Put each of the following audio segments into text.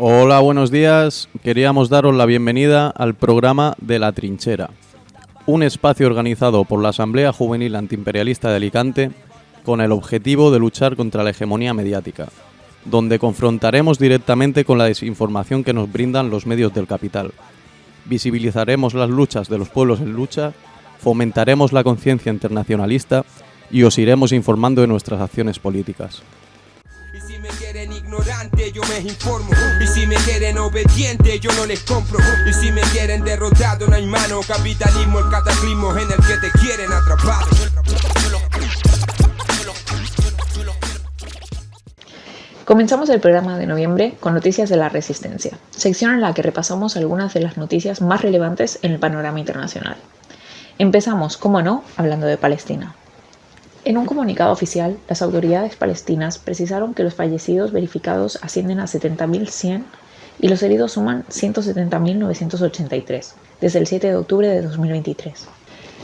Hola, buenos días. Queríamos daros la bienvenida al programa de La Trinchera, un espacio organizado por la Asamblea Juvenil Antiimperialista de Alicante con el objetivo de luchar contra la hegemonía mediática, donde confrontaremos directamente con la desinformación que nos brindan los medios del capital. Visibilizaremos las luchas de los pueblos en lucha, fomentaremos la conciencia internacionalista y os iremos informando de nuestras acciones políticas. Y si me quieren ignorante, yo me informo. Y si me quieren obediente, yo no les compro. Y si me quieren derrotado, no hay mano. Capitalismo, el cataclismo en el que te quieren atrapado. Comenzamos el programa de noviembre con Noticias de la Resistencia, sección en la que repasamos algunas de las noticias más relevantes en el panorama internacional. Empezamos, como no, hablando de Palestina. En un comunicado oficial, las autoridades palestinas precisaron que los fallecidos verificados ascienden a 70.100 y los heridos suman 170.983, desde el 7 de octubre de 2023.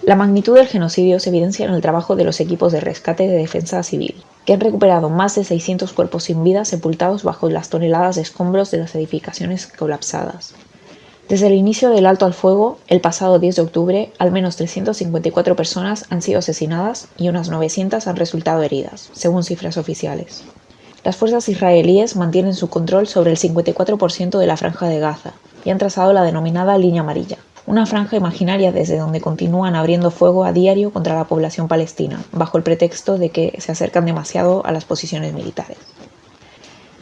La magnitud del genocidio se evidencia en el trabajo de los equipos de rescate de defensa civil, que han recuperado más de 600 cuerpos sin vida sepultados bajo las toneladas de escombros de las edificaciones colapsadas. Desde el inicio del alto al fuego, el pasado 10 de octubre, al menos 354 personas han sido asesinadas y unas 900 han resultado heridas, según cifras oficiales. Las fuerzas israelíes mantienen su control sobre el 54% de la franja de Gaza y han trazado la denominada Línea Amarilla, una franja imaginaria desde donde continúan abriendo fuego a diario contra la población palestina, bajo el pretexto de que se acercan demasiado a las posiciones militares.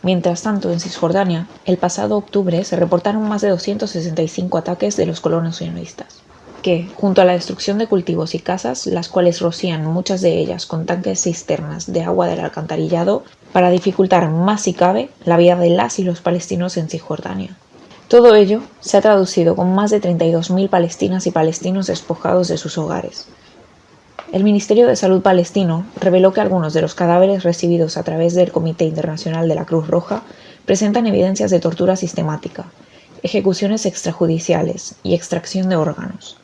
Mientras tanto, en Cisjordania, el pasado octubre se reportaron más de 265 ataques de los colonos sionistas, que, junto a la destrucción de cultivos y casas, las cuales rocían muchas de ellas con tanques cisternas de agua del alcantarillado, para dificultar más si cabe la vida de las y los palestinos en Cisjordania. Todo ello se ha traducido con más de 32.000 palestinas y palestinos despojados de sus hogares. El Ministerio de Salud palestino reveló que algunos de los cadáveres recibidos a través del Comité Internacional de la Cruz Roja presentan evidencias de tortura sistemática, ejecuciones extrajudiciales y extracción de órganos,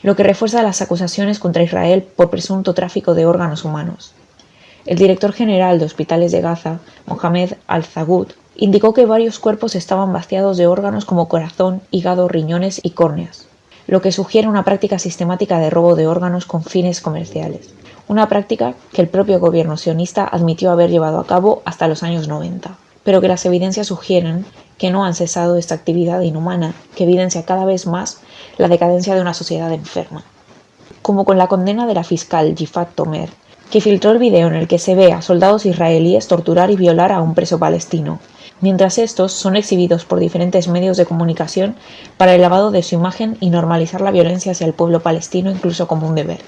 lo que refuerza las acusaciones contra Israel por presunto tráfico de órganos humanos. El director general de Hospitales de Gaza, Mohamed Al-Zagout, indicó que varios cuerpos estaban vaciados de órganos como corazón, hígado, riñones y córneas, lo que sugiere una práctica sistemática de robo de órganos con fines comerciales, una práctica que el propio gobierno sionista admitió haber llevado a cabo hasta los años 90, pero que las evidencias sugieren que no han cesado esta actividad inhumana que evidencia cada vez más la decadencia de una sociedad enferma. Como con la condena de la fiscal Yifat Tomer, que filtró el video en el que se ve a soldados israelíes torturar y violar a un preso palestino, mientras estos son exhibidos por diferentes medios de comunicación para el lavado de su imagen y normalizar la violencia hacia el pueblo palestino incluso como un deber.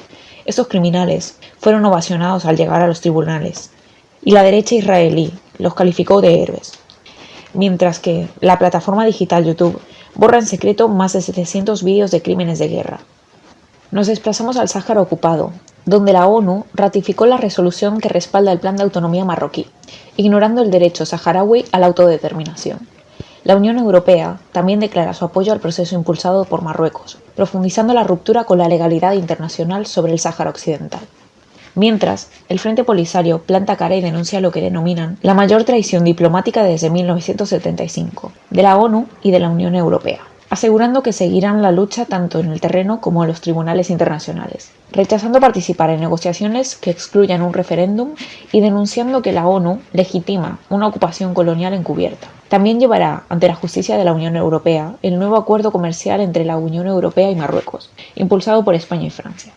Estos criminales fueron ovacionados al llegar a los tribunales, y la derecha israelí los calificó de héroes, mientras que la plataforma digital YouTube borra en secreto más de 700 vídeos de crímenes de guerra. Nos desplazamos al Sáhara ocupado, donde la ONU ratificó la resolución que respalda el plan de autonomía marroquí, ignorando el derecho saharaui a la autodeterminación. La Unión Europea también declara su apoyo al proceso impulsado por Marruecos, profundizando la ruptura con la legalidad internacional sobre el Sáhara Occidental. Mientras, el Frente Polisario planta cara y denuncia lo que denominan la mayor traición diplomática desde 1975, de la ONU y de la Unión Europea, asegurando que seguirán la lucha tanto en el terreno como en los tribunales internacionales, rechazando participar en negociaciones que excluyan un referéndum y denunciando que la ONU legitima una ocupación colonial encubierta. También llevará ante la justicia de la Unión Europea el nuevo acuerdo comercial entre la Unión Europea y Marruecos, impulsado por España y Francia.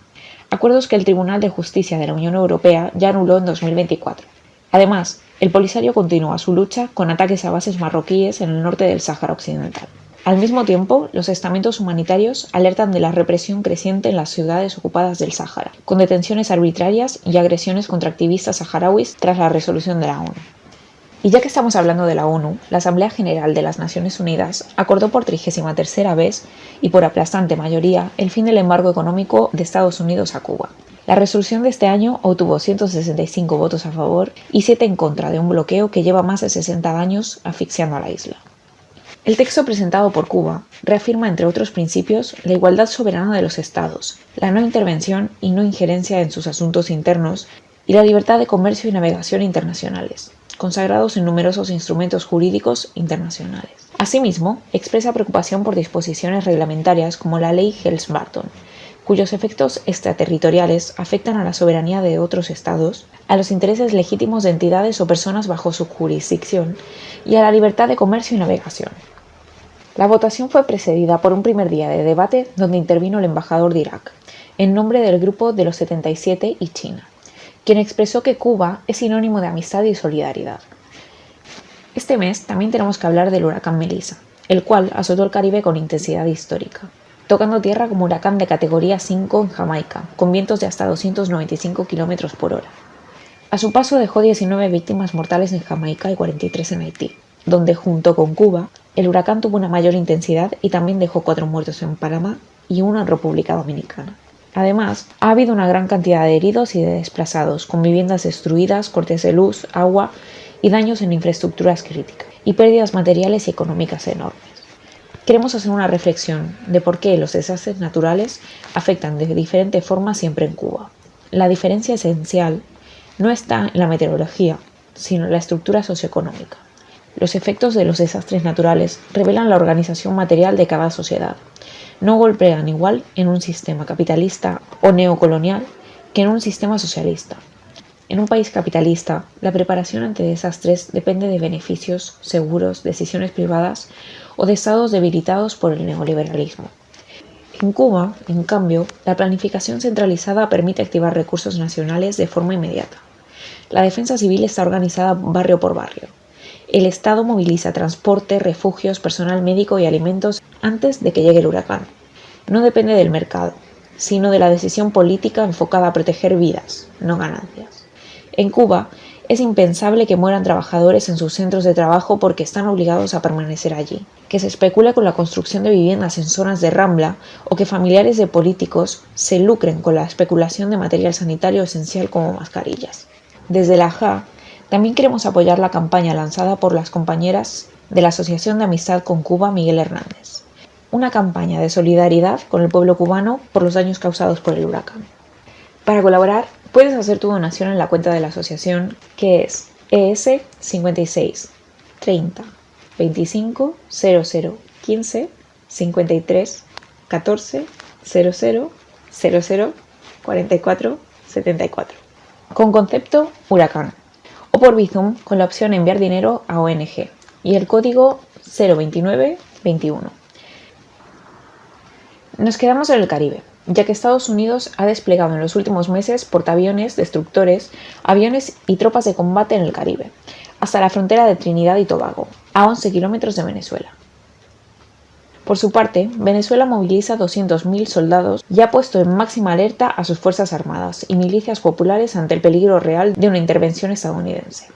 Acuerdos que el Tribunal de Justicia de la Unión Europea ya anuló en 2024. Además, el Polisario continúa su lucha con ataques a bases marroquíes en el norte del Sáhara Occidental. Al mismo tiempo, los estamentos humanitarios alertan de la represión creciente en las ciudades ocupadas del Sáhara, con detenciones arbitrarias y agresiones contra activistas saharauis tras la resolución de la ONU. Y ya que estamos hablando de la ONU, la Asamblea General de las Naciones Unidas acordó por 33ª vez y por aplastante mayoría el fin del embargo económico de Estados Unidos a Cuba. La resolución de este año obtuvo 165 votos a favor y 7 en contra de un bloqueo que lleva más de 60 años asfixiando a la isla. El texto presentado por Cuba reafirma, entre otros principios, la igualdad soberana de los estados, la no intervención y no injerencia en sus asuntos internos y la libertad de comercio y navegación internacionales, consagrados en numerosos instrumentos jurídicos internacionales. Asimismo, expresa preocupación por disposiciones reglamentarias como la Ley Helms-Burton, cuyos efectos extraterritoriales afectan a la soberanía de otros estados, a los intereses legítimos de entidades o personas bajo su jurisdicción y a la libertad de comercio y navegación. La votación fue precedida por un primer día de debate donde intervino el embajador de Irak, en nombre del Grupo de los 77 y China, quien expresó que Cuba es sinónimo de amistad y solidaridad. Este mes también tenemos que hablar del huracán Melissa, el cual azotó el Caribe con intensidad histórica, tocando tierra como huracán de categoría 5 en Jamaica, con vientos de hasta 295 km por hora. A su paso dejó 19 víctimas mortales en Jamaica y 43 en Haití, donde junto con Cuba, el huracán tuvo una mayor intensidad y también dejó 4 muertos en Panamá y 1 en República Dominicana. Además, ha habido una gran cantidad de heridos y de desplazados, con viviendas destruidas, cortes de luz, agua y daños en infraestructuras críticas, y pérdidas materiales y económicas enormes. Queremos hacer una reflexión de por qué los desastres naturales afectan de diferente forma siempre en Cuba. La diferencia esencial no está en la meteorología, sino en la estructura socioeconómica. Los efectos de los desastres naturales revelan la organización material de cada sociedad. No golpean igual en un sistema capitalista o neocolonial que en un sistema socialista. En un país capitalista, la preparación ante desastres depende de beneficios, seguros, decisiones privadas o de estados debilitados por el neoliberalismo. En Cuba, en cambio, la planificación centralizada permite activar recursos nacionales de forma inmediata. La defensa civil está organizada barrio por barrio. El Estado moviliza transporte, refugios, personal médico y alimentos antes de que llegue el huracán. No depende del mercado, sino de la decisión política enfocada a proteger vidas, no ganancias. En Cuba, es impensable que mueran trabajadores en sus centros de trabajo porque están obligados a permanecer allí, que se especule con la construcción de viviendas en zonas de rambla o que familiares de políticos se lucren con la especulación de material sanitario esencial como mascarillas. Desde la JA, también queremos apoyar la campaña lanzada por las compañeras de la Asociación de Amistad con Cuba Miguel Hernández. Una campaña de solidaridad con el pueblo cubano por los daños causados por el huracán. Para colaborar, puedes hacer tu donación en la cuenta de la asociación, que es ES 56 30 25 00 15 53 14 00 00 44 74. Con concepto huracán. O por Bizum con la opción enviar dinero a ONG y el código 02921. Nos quedamos en el Caribe, ya que Estados Unidos ha desplegado en los últimos meses portaaviones, destructores, aviones y tropas de combate en el Caribe, hasta la frontera de Trinidad y Tobago, a 11 kilómetros de Venezuela. Por su parte, Venezuela moviliza 200.000 soldados y ha puesto en máxima alerta a sus fuerzas armadas y milicias populares ante el peligro real de una intervención estadounidense.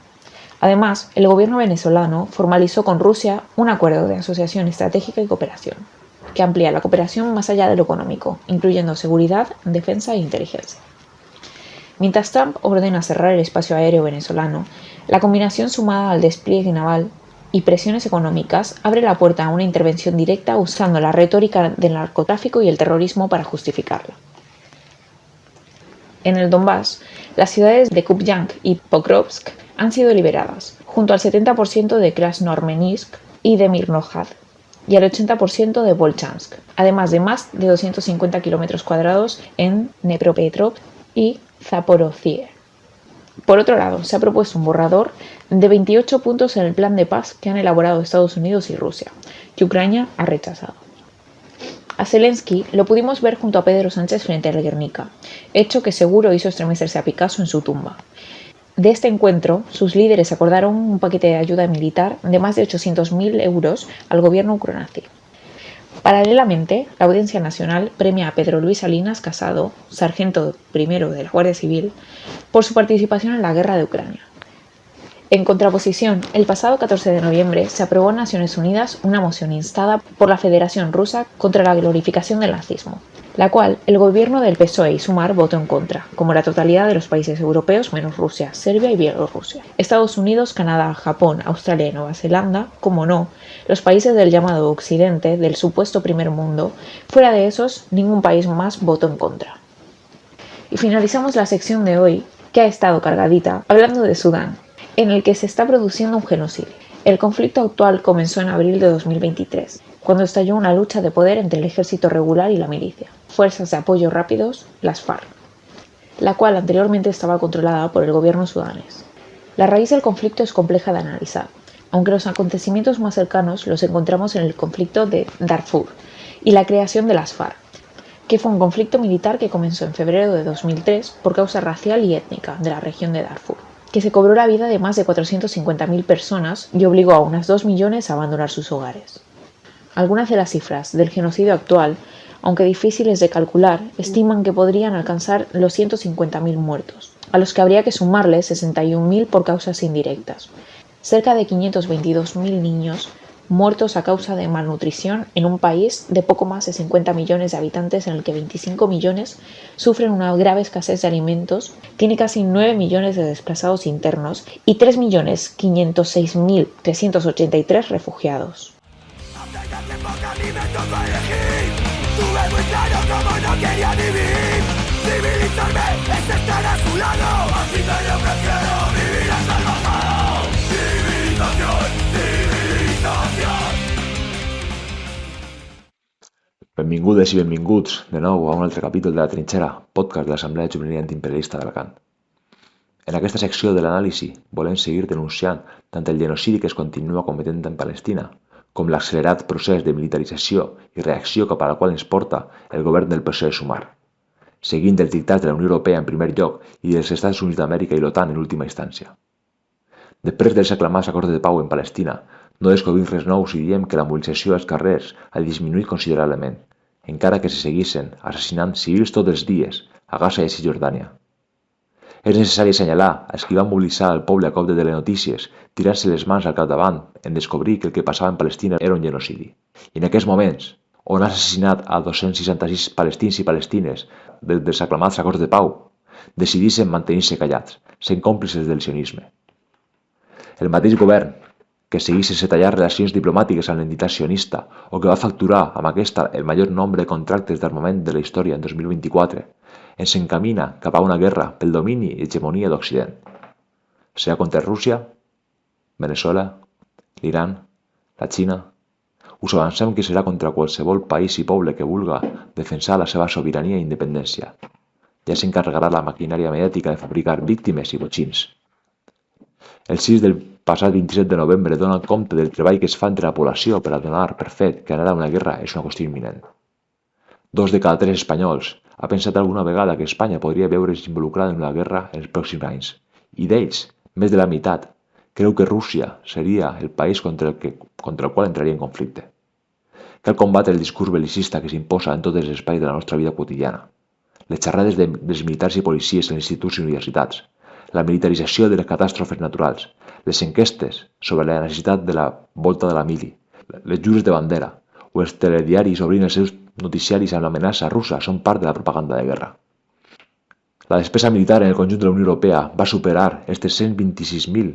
Además, el gobierno venezolano formalizó con Rusia un acuerdo de asociación estratégica y cooperación, que amplía la cooperación más allá de lo económico, incluyendo seguridad, defensa e inteligencia. Mientras Trump ordena cerrar el espacio aéreo venezolano, la combinación sumada al despliegue naval y presiones económicas abre la puerta a una intervención directa usando la retórica del narcotráfico y el terrorismo para justificarla. En el Donbass, las ciudades de Kupiansk y Pokrovsk han sido liberadas, junto al 70% de Krasnoarmeysk y de Mirnohad, y al 80% de Volchansk, además de más de 250 km² en Dnepropetrovsk y Zaporozhye. Por otro lado, se ha propuesto un borrador de 28 puntos en el plan de paz que han elaborado Estados Unidos y Rusia, que Ucrania ha rechazado. A Zelensky lo pudimos ver junto a Pedro Sánchez frente a Guernica, hecho que seguro hizo estremecerse a Picasso en su tumba. De este encuentro, sus líderes acordaron un paquete de ayuda militar de más de 800.000 euros al gobierno ucronazi. Paralelamente, la Audiencia Nacional premia a Pedro Luis Salinas Casado, sargento primero de la Guardia Civil, por su participación en la guerra de Ucrania. En contraposición, el pasado 14 de noviembre se aprobó en Naciones Unidas una moción instada por la Federación Rusa contra la glorificación del nazismo, la cual el gobierno del PSOE y Sumar votó en contra, como la totalidad de los países europeos menos Rusia, Serbia y Bielorrusia. Estados Unidos, Canadá, Japón, Australia y Nueva Zelanda, como no, los países del llamado Occidente, del supuesto primer mundo, fuera de esos, ningún país más votó en contra. Y finalizamos la sección de hoy, que ha estado cargadita, hablando de Sudán. en el que se está produciendo un genocidio. El conflicto actual comenzó en abril de 2023, cuando estalló una lucha de poder entre el ejército regular y la milicia, fuerzas de apoyo rápidos, las FARC, la cual anteriormente estaba controlada por el gobierno sudanés. La raíz del conflicto es compleja de analizar, aunque los acontecimientos más cercanos los encontramos en el conflicto de Darfur y la creación de las FARC, que fue un conflicto militar que comenzó en febrero de 2003 por causa racial y étnica de la región de Darfur, que se cobró la vida de más de 450.000 personas y obligó a unas 2 millones a abandonar sus hogares. Algunas de las cifras del genocidio actual, aunque difíciles de calcular, estiman que podrían alcanzar los 150.000 muertos, a los que habría que sumarle 61.000 por causas indirectas, cerca de 522.000 niños muertos a causa de malnutrición en un país de poco más de 50 millones de habitantes en el que 25 millones sufren una grave escasez de alimentos, tiene casi 9 millones de desplazados internos y 3.506.383 refugiados. Benvingudes i benvinguts de nou a un altre capítol de La Trinxera, podcast de l'Assemblea Juvenil Antiimperialista d'Alacant. En aquesta secció de l'anàlisi volem seguir denunciant tant el genocidi que es continua cometent en Palestina, com l'accelerat procés de militarització i reacció cap a la qual ens porta el govern del PSOE Sumar, seguint els dictats de la Unió Europea en primer lloc i dels Estats Units d'Amèrica i l'OTAN en última instància. Després dels aclamats acords de pau en Palestina, no descobrim res nou si diem que la mobilització als carrers ha disminuït considerablement, encara que se seguissin assassinant civils tots els dies a Gaza i a Cisjordània. És necessari assenyalar als qui van mobilitzar el poble a cop de telenotícies, tirant-se les mans al capdavant en descobrir que el que passava en Palestina era un genocidi. I en aquests moments, on has assassinat a 266 palestins i palestines dels aclamats acords de pau, decidissin mantenir-se callats, sent còmplices del sionisme. El mateix govern que seguís sense tallar relacions diplomàtiques amb l'entitat sionista o que va facturar amb aquesta el major nombre de contractes d'armament de la història en 2024, ens encamina cap a una guerra pel domini i hegemonia d'Occident. Serà contra Rússia, Venezuela, l'Iran, la Xina. Us avancem que serà contra qualsevol país i poble que vulga defensar la seva sobirania i independència. Ja s'encarregarà la maquinària mediàtica de fabricar víctimes i botxins. El 6 del passat 27 de novembre dona compte del treball que es fa entre la població per a donar per fet que anar a una guerra és una qüestió imminent. 2 de cada 3 espanyols ha pensat alguna vegada que Espanya podria veure's involucrada en una guerra en els pròxims anys, i d'ells, més de la meitat, creu que Rússia seria el país contra el qual entraria en conflicte. Cal combatre el discurs belicista que s'imposa en tots els espais de la nostra vida quotidiana, les xerrades dels militars i policies en instituts i universitats, la militarització de les catàstrofes naturals, les enquestes sobre la necessitat de la volta de la mili, les jures de bandera o els telediaris obrint els seus noticiaris amb l'amenaça russa són part de la propaganda de guerra. La despesa militar en el conjunt de la Unió Europea va superar els 326.000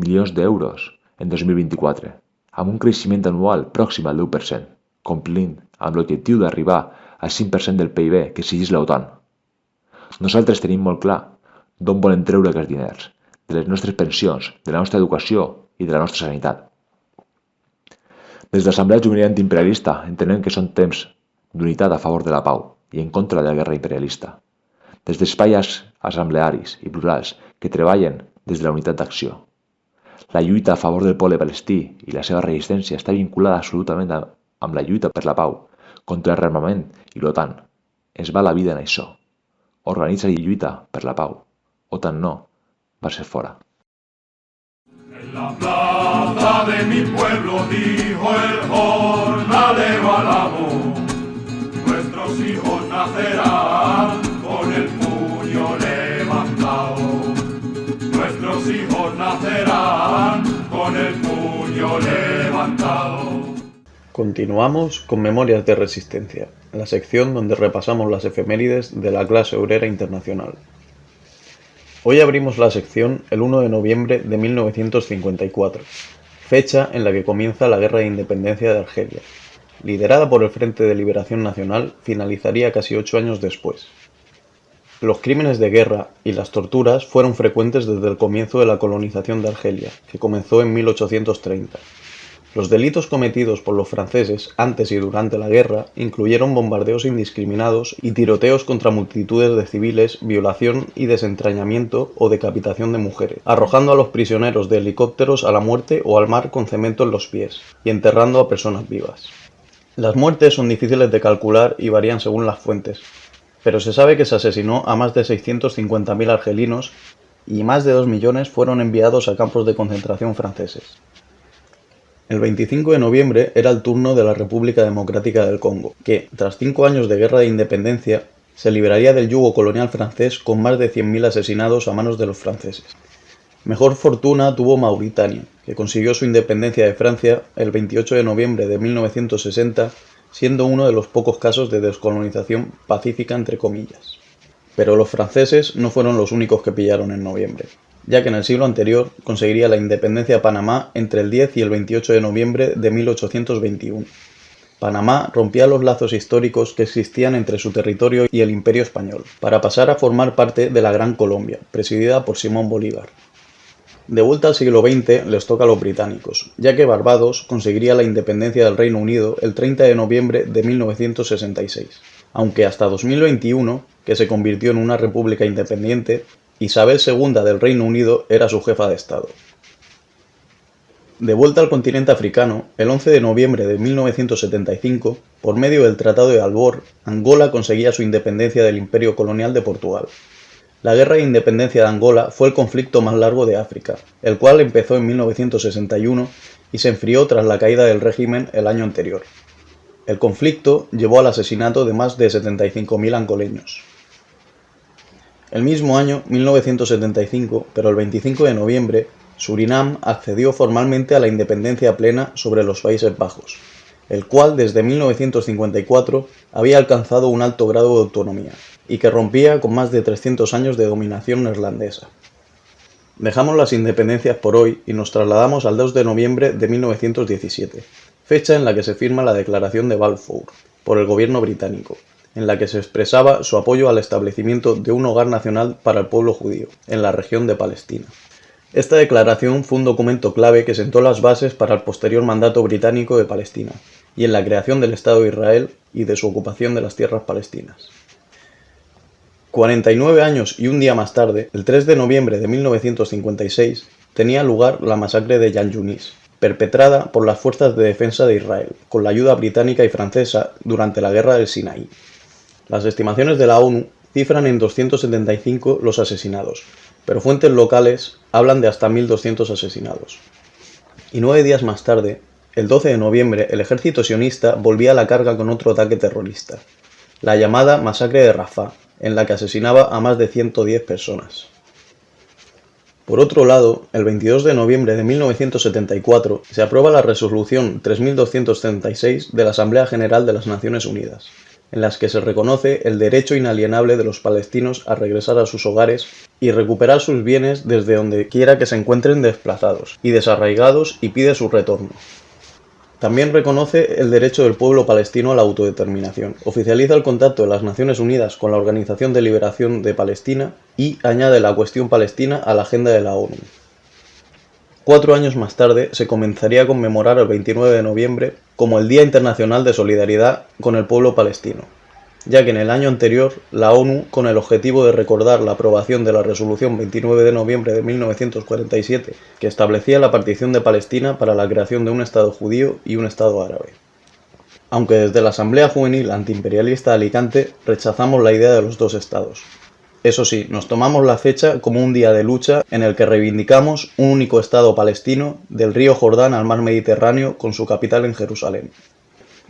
milions d'euros en 2024, amb un creixement anual pròxim al 10%, complint amb l'objectiu d'arribar al 5% del PIB que exigeix l'OTAN. Nosaltres tenim molt clar d'on volen treure aquests diners, de les nostres pensions, de la nostra educació i de la nostra sanitat. Des de l'Assemblea Juvenil Antiimperialista entenem que són temps d'unitat a favor de la pau i en contra de la guerra imperialista. Des d'espais assemblearis i plurals que treballen des de la unitat d'acció. La lluita a favor del poble palestí i la seva resistència està vinculada absolutament amb la lluita per la pau, contra el rearmament i l'OTAN. Ens va la vida en això. Organitza i lluita per la pau. OTAN no, va ser fora. En la plaza de mi pueblo dijo el jornalero al amo, nuestros hijos nacerán con el puño levantado, nuestros hijos nacerán con el puño levantado. Continuamos con Memorias de Resistencia, la sección donde repasamos las efemérides de la clase obrera internacional. Hoy abrimos la sección el 1 de noviembre de 1954, fecha en la que comienza la Guerra de Independencia de Argelia. Liderada por el Frente de Liberación Nacional, finalizaría casi 8 años después. Los crímenes de guerra y las torturas fueron frecuentes desde el comienzo de la colonización de Argelia, que comenzó en 1830. Los delitos cometidos por los franceses antes y durante la guerra incluyeron bombardeos indiscriminados y tiroteos contra multitudes de civiles, violación y desentrañamiento o decapitación de mujeres, arrojando a los prisioneros de helicópteros a la muerte o al mar con cemento en los pies, y enterrando a personas vivas. Las muertes son difíciles de calcular y varían según las fuentes, pero se sabe que se asesinó a más de 650.000 argelinos y más de 2 millones fueron enviados a campos de concentración franceses. El 25 de noviembre era el turno de la República Democrática del Congo, que, tras 5 años de guerra de independencia, se liberaría del yugo colonial francés con más de 100.000 asesinados a manos de los franceses. Mejor fortuna tuvo Mauritania, que consiguió su independencia de Francia el 28 de noviembre de 1960, siendo uno de los pocos casos de descolonización pacífica entre comillas. Pero los franceses no fueron los únicos que pillaron en noviembre, ya que en el siglo anterior conseguiría la independencia de Panamá entre el 10 y el 28 de noviembre de 1821. Panamá rompía los lazos históricos que existían entre su territorio y el Imperio Español, para pasar a formar parte de la Gran Colombia, presidida por Simón Bolívar. De vuelta al siglo XX les toca a los británicos, ya que Barbados conseguiría la independencia del Reino Unido el 30 de noviembre de 1966, aunque hasta 2021, que se convirtió en una república independiente, Isabel II del Reino Unido era su jefa de Estado. De vuelta al continente africano, el 11 de noviembre de 1975, por medio del Tratado de Albor, Angola conseguía su independencia del Imperio colonial de Portugal. La Guerra de Independencia de Angola fue el conflicto más largo de África, el cual empezó en 1961 y se enfrió tras la caída del régimen el año anterior. El conflicto llevó al asesinato de más de 75.000 angoleños. El mismo año, 1975, pero el 25 de noviembre, Surinam accedió formalmente a la independencia plena sobre los Países Bajos, el cual desde 1954 había alcanzado un alto grado de autonomía, y que rompía con más de 300 años de dominación neerlandesa. Dejamos las independencias por hoy y nos trasladamos al 2 de noviembre de 1917, fecha en la que se firma la Declaración de Balfour por el gobierno británico, en la que se expresaba su apoyo al establecimiento de un hogar nacional para el pueblo judío, en la región de Palestina. Esta declaración fue un documento clave que sentó las bases para el posterior mandato británico de Palestina, y en la creación del Estado de Israel y de su ocupación de las tierras palestinas. 49 años y un día más tarde, el 3 de noviembre de 1956, tenía lugar la masacre de Jan Yunis, perpetrada por las fuerzas de defensa de Israel, con la ayuda británica y francesa durante la Guerra del Sinaí. Las estimaciones de la ONU cifran en 275 los asesinados, pero fuentes locales hablan de hasta 1.200 asesinados. Y 9 días más tarde, el 12 de noviembre, el ejército sionista volvía a la carga con otro ataque terrorista, la llamada Masacre de Rafah, en la que asesinaba a más de 110 personas. Por otro lado, el 22 de noviembre de 1974 se aprueba la resolución 3236 de la Asamblea General de las Naciones Unidas, en las que se reconoce el derecho inalienable de los palestinos a regresar a sus hogares y recuperar sus bienes desde donde quiera que se encuentren desplazados y desarraigados y pide su retorno. También reconoce el derecho del pueblo palestino a la autodeterminación, oficializa el contacto de las Naciones Unidas con la Organización de Liberación de Palestina y añade la cuestión palestina a la agenda de la ONU. 4 años más tarde se comenzaría a conmemorar el 29 de noviembre como el Día Internacional de Solidaridad con el pueblo palestino, ya que en el año anterior la ONU, con el objetivo de recordar la aprobación de la Resolución 29 de noviembre de 1947, que establecía la partición de Palestina para la creación de un Estado judío y un Estado árabe. Aunque desde la Asamblea Juvenil Antiimperialista de Alicante rechazamos la idea de los dos estados. Eso sí, nos tomamos la fecha como un día de lucha en el que reivindicamos un único Estado palestino del río Jordán al mar Mediterráneo con su capital en Jerusalén.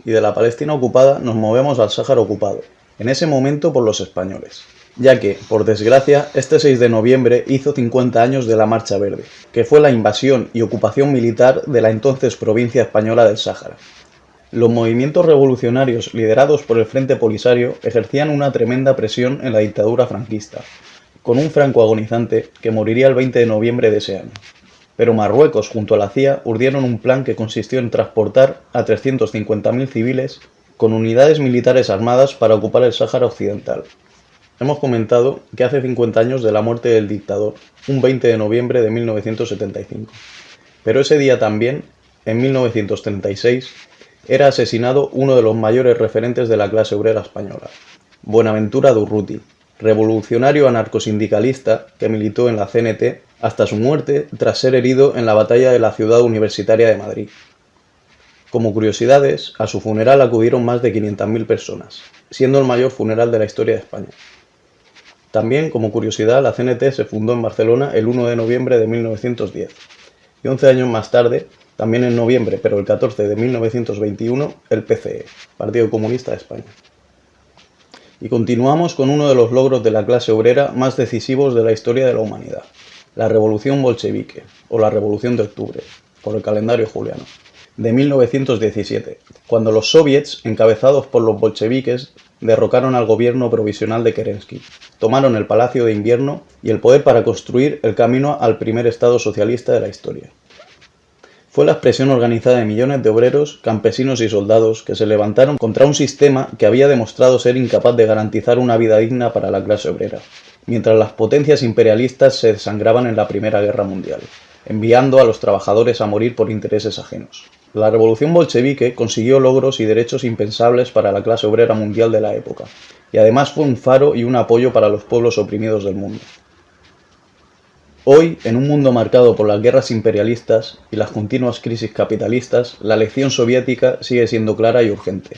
Y de la Palestina ocupada nos movemos al Sáhara ocupado, en ese momento por los españoles, ya que, por desgracia, este 6 de noviembre hizo 50 años de la Marcha Verde, que fue la invasión y ocupación militar de la entonces provincia española del Sáhara. Los movimientos revolucionarios liderados por el Frente Polisario ejercían una tremenda presión en la dictadura franquista, con un Franco agonizante que moriría el 20 de noviembre de ese año. Pero Marruecos junto a la CIA urdieron un plan que consistió en transportar a 350.000 civiles con unidades militares armadas para ocupar el Sáhara Occidental. hemos comentado que hace 50 años de la muerte del dictador, un 20 de noviembre de 1975. Pero ese día también, en 1936, era asesinado uno de los mayores referentes de la clase obrera española, Buenaventura Durruti, revolucionario anarcosindicalista que militó en la CNT hasta su muerte tras ser herido en la batalla de la Ciudad Universitaria de Madrid. Como curiosidades, a su funeral acudieron más de 500.000 personas, siendo el mayor funeral de la historia de España. También, como curiosidad, la CNT se fundó en Barcelona el 1 de noviembre de 1910, y 11 años más tarde, también en noviembre, pero el 14 de 1921, el PCE, Partido Comunista de España. Y continuamos con uno de los logros de la clase obrera más decisivos de la historia de la humanidad, la Revolución Bolchevique, o la Revolución de Octubre, por el calendario juliano, de 1917, cuando los soviets, encabezados por los bolcheviques, derrocaron al gobierno provisional de Kerensky, tomaron el Palacio de Invierno y el poder para construir el camino al primer Estado socialista de la historia. Fue la expresión organizada de millones de obreros, campesinos y soldados que se levantaron contra un sistema que había demostrado ser incapaz de garantizar una vida digna para la clase obrera, mientras las potencias imperialistas se desangraban en la Primera Guerra Mundial, enviando a los trabajadores a morir por intereses ajenos. La revolución bolchevique consiguió logros y derechos impensables para la clase obrera mundial de la época, y además fue un faro y un apoyo para los pueblos oprimidos del mundo. Hoy, en un mundo marcado por las guerras imperialistas y las continuas crisis capitalistas, la lección soviética sigue siendo clara y urgente.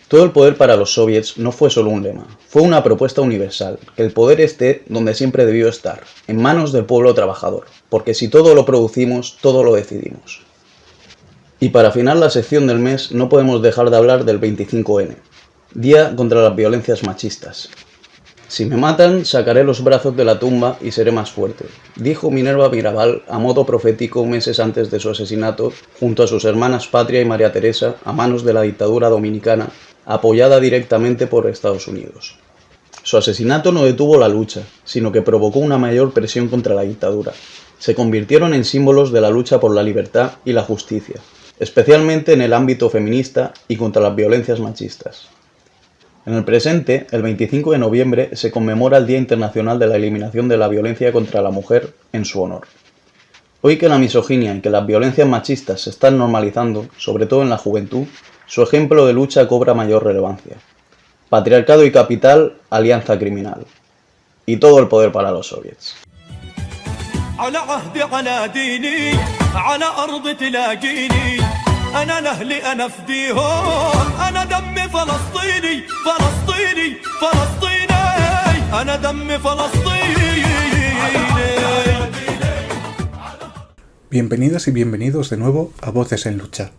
Todo el poder para los soviets no fue solo un lema, fue una propuesta universal, que el poder esté donde siempre debió estar, en manos del pueblo trabajador, porque si todo lo producimos, todo lo decidimos. Y para finalizar la sección del mes, no podemos dejar de hablar del 25N, Día contra las Violencias Machistas. Si me matan, sacaré los brazos de la tumba y seré más fuerte, dijo Minerva Mirabal a modo profético meses antes de su asesinato, junto a sus hermanas Patria y María Teresa, a manos de la dictadura dominicana, apoyada directamente por Estados Unidos. Su asesinato no detuvo la lucha, sino que provocó una mayor presión contra la dictadura. Se convirtieron en símbolos de la lucha por la libertad y la justicia, especialmente en el ámbito feminista y contra las violencias machistas. En el presente, el 25 de noviembre, se conmemora el Día Internacional de la Eliminación de la Violencia contra la Mujer en su honor. Hoy que la misoginia y que las violencias machistas se están normalizando, sobre todo en la juventud, su ejemplo de lucha cobra mayor relevancia. Patriarcado y capital, alianza criminal. Y todo el poder para los soviets. أنا لأهلي أنا فديهم أنا دمي فلسطيني فلسطيني فلسطيني أنا دمي فلسطيني. Bienvenidas y bienvenidos de nuevo a Voces en Lucha,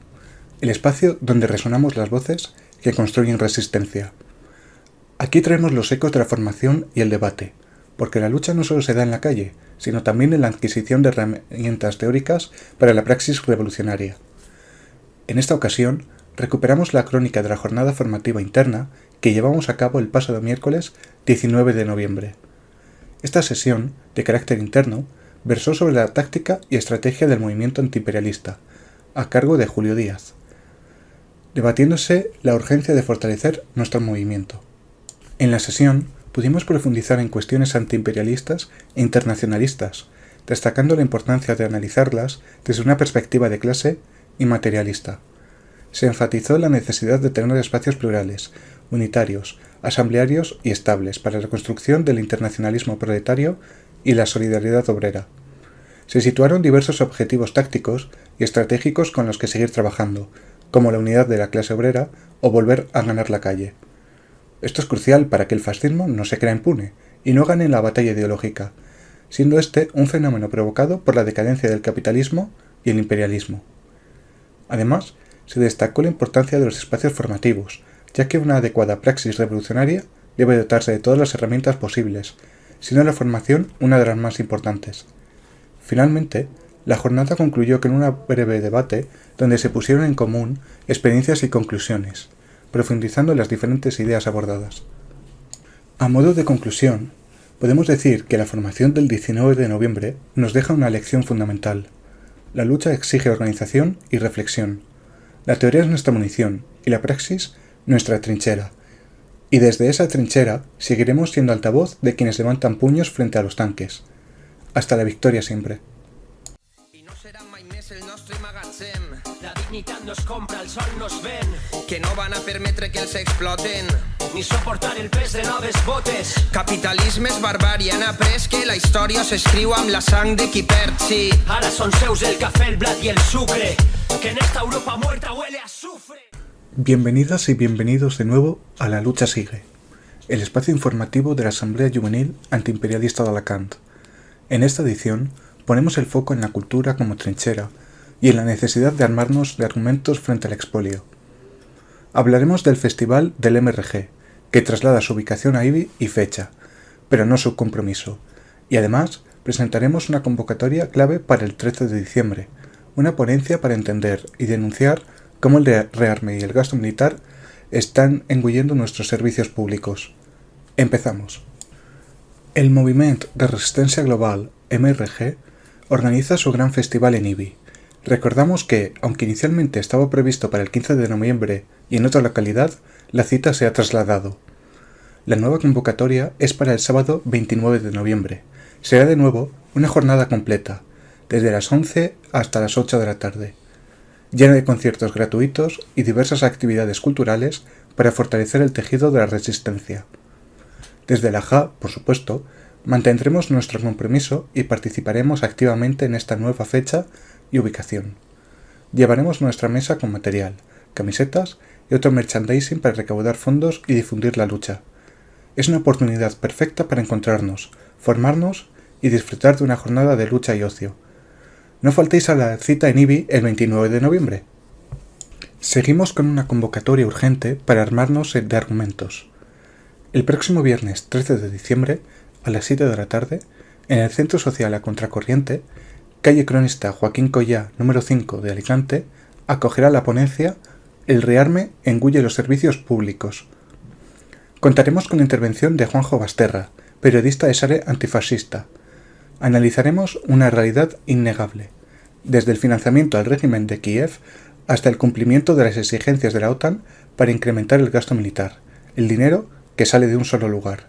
el espacio donde resonamos las voces que construyen resistencia. Aquí traemos los ecos de la formación y el debate, porque la lucha no solo se da en la calle, sino también en la adquisición de herramientas teóricas para la praxis revolucionaria. En esta ocasión, recuperamos la crónica de la jornada formativa interna que llevamos a cabo el pasado miércoles 19 de noviembre. Esta sesión, de carácter interno, versó sobre la táctica y estrategia del movimiento antiimperialista, a cargo de Julio Díaz, debatiéndose la urgencia de fortalecer nuestro movimiento. En la sesión, pudimos profundizar en cuestiones antiimperialistas e internacionalistas, destacando la importancia de analizarlas desde una perspectiva de clase y materialista. Se enfatizó la necesidad de tener espacios plurales, unitarios, asamblearios y estables para la construcción del internacionalismo proletario y la solidaridad obrera. Se situaron diversos objetivos tácticos y estratégicos con los que seguir trabajando, como la unidad de la clase obrera o volver a ganar la calle. Esto es crucial para que el fascismo no se crea impune y no gane la batalla ideológica, siendo este un fenómeno provocado por la decadencia del capitalismo y el imperialismo. Además, se destacó la importancia de los espacios formativos, ya que una adecuada praxis revolucionaria debe dotarse de todas las herramientas posibles, siendo la formación una de las más importantes. Finalmente, la jornada concluyó con un breve debate donde se pusieron en común experiencias y conclusiones, profundizando en las diferentes ideas abordadas. A modo de conclusión, podemos decir que la formación del 19 de noviembre nos deja una lección fundamental. La lucha exige organización y reflexión. La teoría es nuestra munición y la praxis nuestra trinchera. Y desde esa trinchera seguiremos siendo altavoz de quienes levantan puños frente a los tanques. Hasta la victoria siempre. I no serà mai més el nostre magatzem. La dignitat no es compra, el sol no es ven. Que no van a permetre que els exploten. Ni soportar el pes de noves botes. Capitalisme és barbària, han après que la història s'escriu amb la sang de qui perd, sí. Ara són seus el cafè, el blat i el sucre. Que en esta Europa muerta huele a azufre. Bienvenidas y bienvenidos de nuevo a La Lucha Sigue, el espacio informativo de la Asamblea Juvenil Antiimperialista de Alacant. En esta edición ponemos el foco en la cultura como trinchera y en la necesidad de armarnos de argumentos frente al expolio. Hablaremos del Festival del MRG, que traslada su ubicación a Ibi y fecha, pero no su compromiso, y además presentaremos una convocatoria clave para el 13 de diciembre, una ponencia para entender y denunciar cómo el rearme y el gasto militar están engullendo nuestros servicios públicos. Empezamos. El Moviment de Resistencia Global, MRG, organiza su gran festival en Ibi. Recordamos que, aunque inicialmente estaba previsto para el 15 de noviembre y en otra localidad, la cita se ha trasladado. La nueva convocatoria es para el sábado 29 de noviembre. Será de nuevo una jornada completa, desde las 11 hasta las 8 de la tarde, llena de conciertos gratuitos y diversas actividades culturales para fortalecer el tejido de la resistencia. Desde la JA, por supuesto, mantendremos nuestro compromiso y participaremos activamente en esta nueva fecha y ubicación. Llevaremos nuestra mesa con material, camisetas y otro merchandising para recaudar fondos y difundir la lucha. Es una oportunidad perfecta para encontrarnos, formarnos y disfrutar de una jornada de lucha y ocio. No faltéis a la cita en Ibi el 29 de noviembre. Seguimos con una convocatoria urgente para armarnos de argumentos. El próximo viernes 13 de diciembre, a las 7 de la tarde, en el Centro Social A Contracorriente, calle Cronista Joaquín Collá, número 5 de Alicante, acogerá la ponencia El rearme engulle los servicios públicos. Contaremos con la intervención de Juanjo Basterra, periodista de Sare Antifascista. Analizaremos una realidad innegable, desde el financiamiento al régimen de Kiev hasta el cumplimiento de las exigencias de la OTAN para incrementar el gasto militar, el dinero que sale de un solo lugar.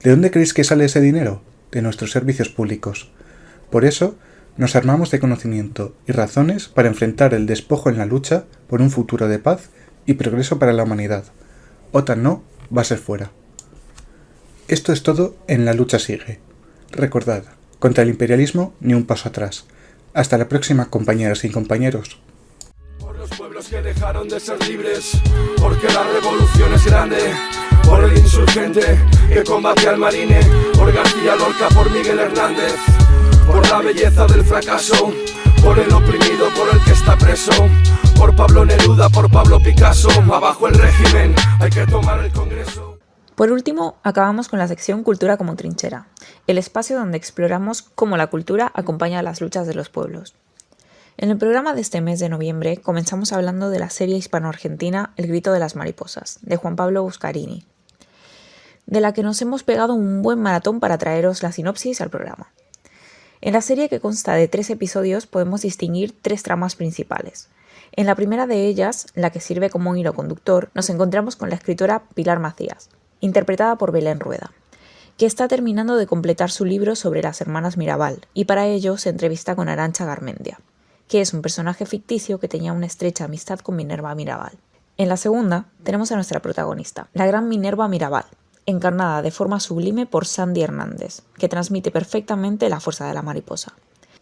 ¿De dónde creéis que sale ese dinero? De nuestros servicios públicos. Por eso, nos armamos de conocimiento y razones para enfrentar el despojo en la lucha por un futuro de paz y progreso para la humanidad. OTAN no, va a ser fuera. Esto es todo en La Lucha Sigue. Recordad, contra el imperialismo ni un paso atrás. Hasta la próxima, compañeras y compañeros. Por los pueblos que dejaron de ser libres, porque la revolución es grande. Por el insurgente que combate al marine, por García Lorca, por Miguel Hernández, por la belleza del fracaso, por el oprimido, por el que está preso, por Pablo Neruda, por Pablo Picasso, abajo el régimen, hay que tomar el Congreso. Por último, acabamos con la sección Cultura como trinchera, el espacio donde exploramos cómo la cultura acompaña a las luchas de los pueblos. En el programa de este mes de noviembre comenzamos hablando de la serie hispano-argentina El grito de las mariposas, de Juan Pablo Buscarini, de la que nos hemos pegado un buen maratón para traeros la sinopsis al programa. En la serie, que consta de 3 episodios, podemos distinguir 3 tramas principales. En la primera de ellas, la que sirve como un hilo conductor, nos encontramos con la escritora Pilar Macías, interpretada por Belén Rueda, que está terminando de completar su libro sobre las hermanas Mirabal, y para ello se entrevista con Arantxa Garmendia, que es un personaje ficticio que tenía una estrecha amistad con Minerva Mirabal. En la segunda, tenemos a nuestra protagonista, la gran Minerva Mirabal, encarnada de forma sublime por Sandy Hernández, que transmite perfectamente la fuerza de la mariposa.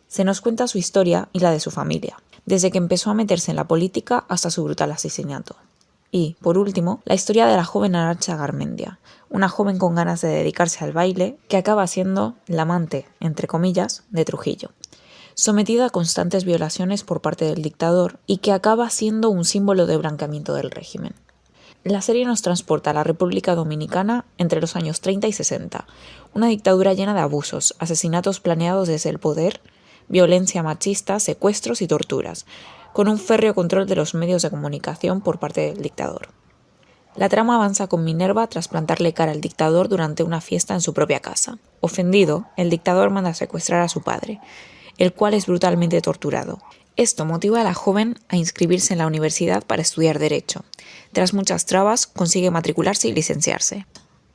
Se nos cuenta su historia y la de su familia, desde que empezó a meterse en la política hasta su brutal asesinato. Y, por último, la historia de la joven Arantxa Garmendia, una joven con ganas de dedicarse al baile que acaba siendo la amante, entre comillas, de Trujillo, sometida a constantes violaciones por parte del dictador y que acaba siendo un símbolo de blanqueamiento del régimen. La serie nos transporta a la República Dominicana entre los años 30 y 60, una dictadura llena de abusos, asesinatos planeados desde el poder, violencia machista, secuestros y torturas, con un férreo control de los medios de comunicación por parte del dictador. La trama avanza con Minerva tras plantarle cara al dictador durante una fiesta en su propia casa. Ofendido, el dictador manda a secuestrar a su padre, el cual es brutalmente torturado. Esto motiva a la joven a inscribirse en la universidad para estudiar Derecho. Tras muchas trabas, consigue matricularse y licenciarse.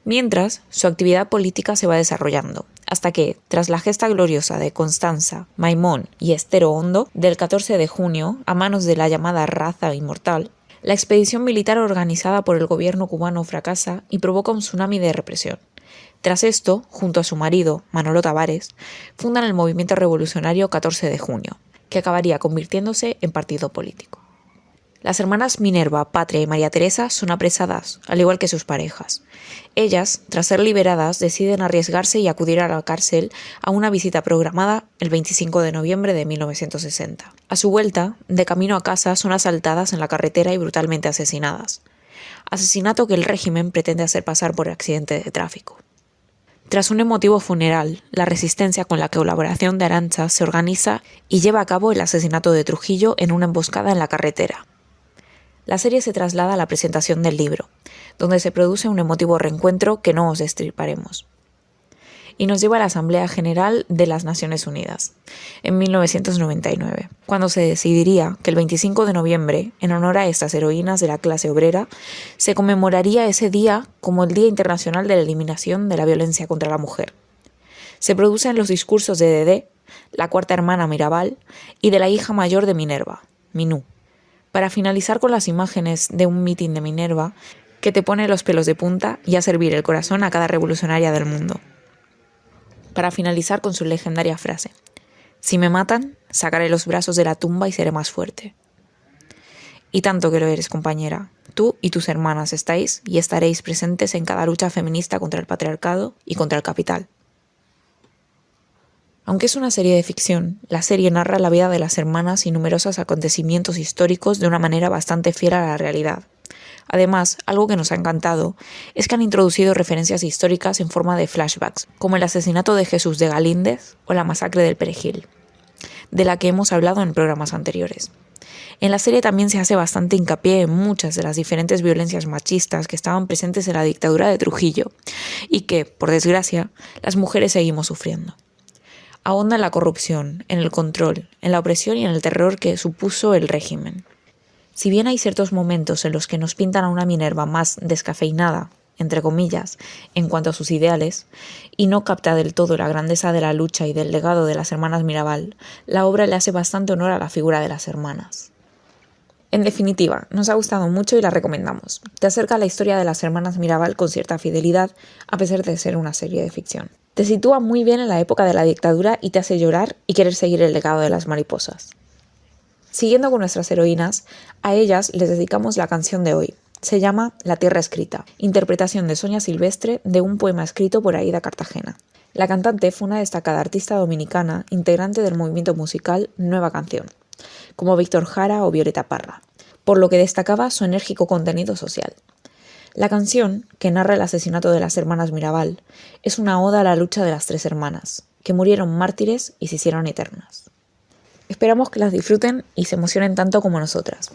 Mientras, su actividad política se va desarrollando, hasta que, tras la gesta gloriosa de Constanza, Maimón y Estero Hondo, del 14 de junio, a manos de la llamada Raza Inmortal, la expedición militar organizada por el gobierno cubano fracasa y provoca un tsunami de represión. Tras esto, junto a su marido, Manolo Tavares, fundan el movimiento revolucionario 14 de junio, que acabaría convirtiéndose en partido político. Las hermanas Minerva, Patria y María Teresa son apresadas, al igual que sus parejas. Ellas, tras ser liberadas, deciden arriesgarse y acudir a la cárcel a una visita programada el 25 de noviembre de 1960. A su vuelta, de camino a casa, son asaltadas en la carretera y brutalmente asesinadas. Asesinato que el régimen pretende hacer pasar por accidente de tráfico. Tras un emotivo funeral, la resistencia con la colaboración de Arantxa se organiza y lleva a cabo el asesinato de Trujillo en una emboscada en la carretera. La serie se traslada a la presentación del libro, donde se produce un emotivo reencuentro que no os destriparemos. Y nos lleva a la Asamblea General de las Naciones Unidas, en 1999, cuando se decidiría que el 25 de noviembre, en honor a estas heroínas de la clase obrera, se conmemoraría ese día como el Día Internacional de la Eliminación de la Violencia contra la Mujer. Se producen los discursos de Dedé, la cuarta hermana Mirabal, y de la hija mayor de Minerva, Minú, para finalizar con las imágenes de un mitin de Minerva que te pone los pelos de punta y a servir el corazón a cada revolucionaria del mundo. Para finalizar con su legendaria frase: si me matan, sacaré los brazos de la tumba y seré más fuerte. Y tanto que lo eres, compañera. Tú y tus hermanas estáis y estaréis presentes en cada lucha feminista contra el patriarcado y contra el capital. Aunque es una serie de ficción, la serie narra la vida de las hermanas y numerosos acontecimientos históricos de una manera bastante fiel a la realidad. Además, algo que nos ha encantado es que han introducido referencias históricas en forma de flashbacks, como el asesinato de Jesús de Galíndez o la masacre del Perejil, de la que hemos hablado en programas anteriores. En la serie también se hace bastante hincapié en muchas de las diferentes violencias machistas que estaban presentes en la dictadura de Trujillo y que, por desgracia, las mujeres seguimos sufriendo. Ahonda en la corrupción, en el control, en la opresión y en el terror que supuso el régimen. Si bien hay ciertos momentos en los que nos pintan a una Minerva más descafeinada, entre comillas, en cuanto a sus ideales, y no capta del todo la grandeza de la lucha y del legado de las hermanas Mirabal, la obra le hace bastante honor a la figura de las hermanas. En definitiva, nos ha gustado mucho y la recomendamos. Te acerca a la historia de las hermanas Mirabal con cierta fidelidad, a pesar de ser una serie de ficción. Te sitúa muy bien en la época de la dictadura y te hace llorar y querer seguir el legado de las mariposas. Siguiendo con nuestras heroínas, a ellas les dedicamos la canción de hoy. Se llama La Tierra Escrita, interpretación de Sonia Silvestre de un poema escrito por Aída Cartagena. La cantante fue una destacada artista dominicana, integrante del movimiento musical Nueva Canción, como Víctor Jara o Violeta Parra, por lo que destacaba su enérgico contenido social. La canción, que narra el asesinato de las hermanas Mirabal, es una oda a la lucha de las tres hermanas, que murieron mártires y se hicieron eternas. Esperamos que las disfruten y se emocionen tanto como nosotras.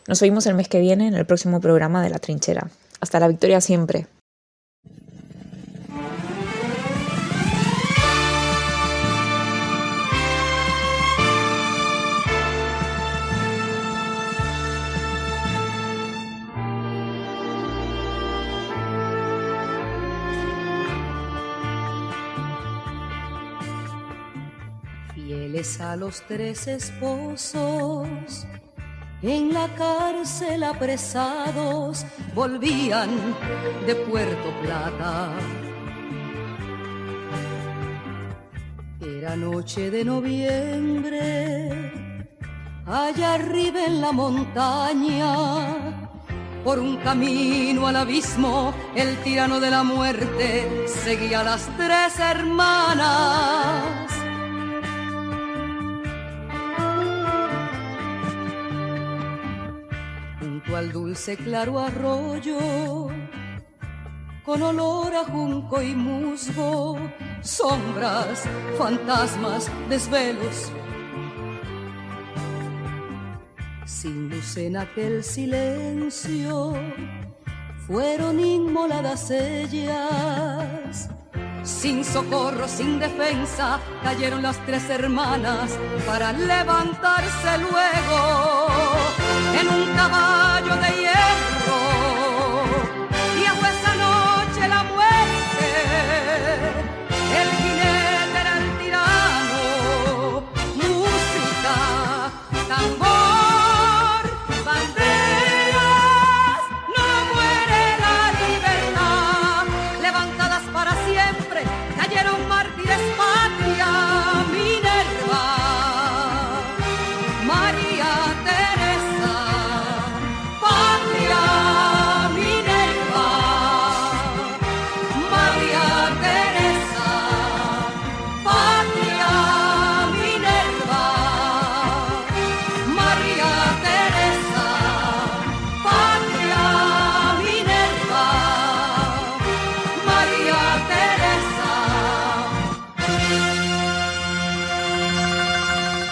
Nos oímos el mes que viene en el próximo programa de La Trinchera. Hasta la victoria siempre. Fieles a los tres esposos, en la cárcel apresados, volvían de Puerto Plata. Era noche de noviembre, allá arriba en la montaña, por un camino al abismo, el tirano de la muerte seguía a las tres hermanas. Al dulce claro arroyo, con olor a junco y musgo, sombras, fantasmas, desvelos. Sin luz en aquel silencio, fueron inmoladas ellas, Sin socorro, sin defensa, cayeron las tres hermanas para levantarse luego en un caballo de hierro.